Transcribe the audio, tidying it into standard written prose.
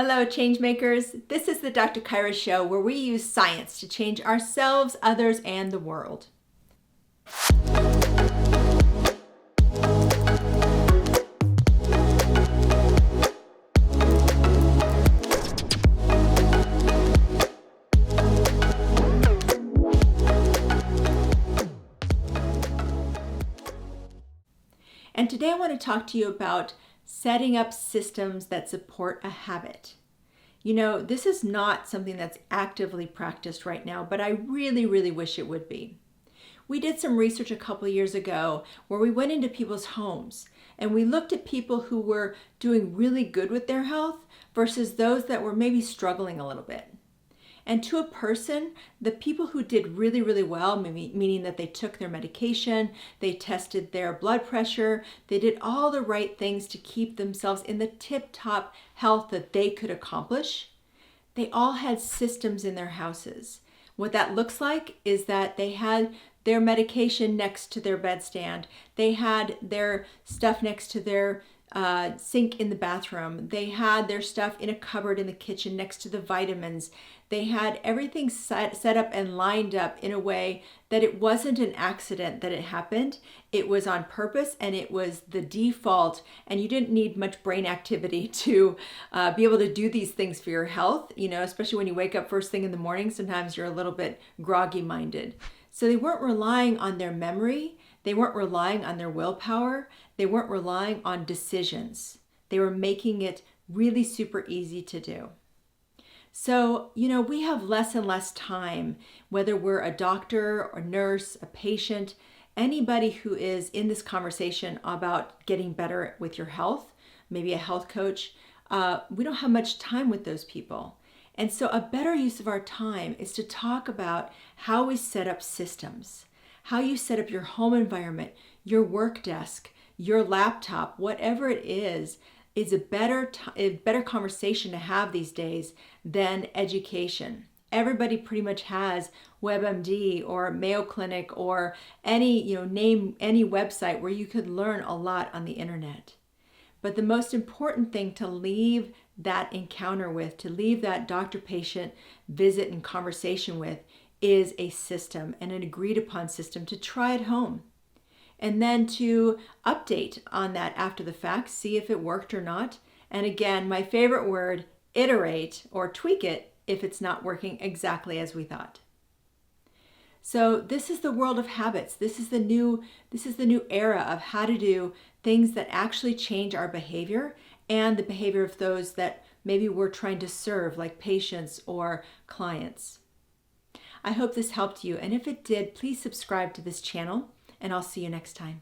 Hello, Changemakers. This is the Dr. Kyra Show, where we use science to change ourselves, others, and the world. And today I want to talk to you about setting up systems that support a habit. You know, this is not something that's actively practiced right now, but I really wish it would be. We did some research a couple of years ago where we went into people's homes and we looked at people who were doing really good with their health versus those that were maybe struggling a little bit. And to a person, the people who did really well, meaning that they took their medication, they tested their blood pressure, they did all the right things to keep themselves in the tip-top health that they could accomplish, they all had systems in their houses. What that looks like is that they had their medication next to their bedstand, they had their stuff next to their sink in the bathroom. They had their stuff in a cupboard in the kitchen next to the vitamins. They had everything set up and lined up in a way that it wasn't an accident that it happened. It was on purpose and it was the default, and you didn't need much brain activity to be able to do these things for your health, you know, especially when you wake up first thing in the morning. Sometimes you're a little bit groggy minded. So they weren't relying on their memory. They weren't relying on their willpower. They weren't relying on decisions. They were making it really super easy to do. So, you know, we have less and less time, whether we're a doctor or nurse, a patient, anybody who is in this conversation about getting better with your health, maybe a health coach, we don't have much time with those people. And so a better use of our time is to talk about how we set up systems, how you set up your home environment, your work desk, your laptop, whatever it is a better conversation to have these days than education. Everybody pretty much has WebMD or Mayo Clinic or any, name any website where you could learn a lot on the internet. But the most important thing to leave that encounter with, to leave that doctor-patient visit and conversation with, is a system, and an agreed upon system to try at home. And then to update on that after the fact, see if it worked or not. And again, my favorite word, iterate or tweak it if it's not working exactly as we thought. So this is the world of habits. This is the new era of how to do things that actually change our behavior and the behavior of those that maybe we're trying to serve, like patients or clients. I hope this helped you, and if it did, please subscribe to this channel, and I'll see you next time.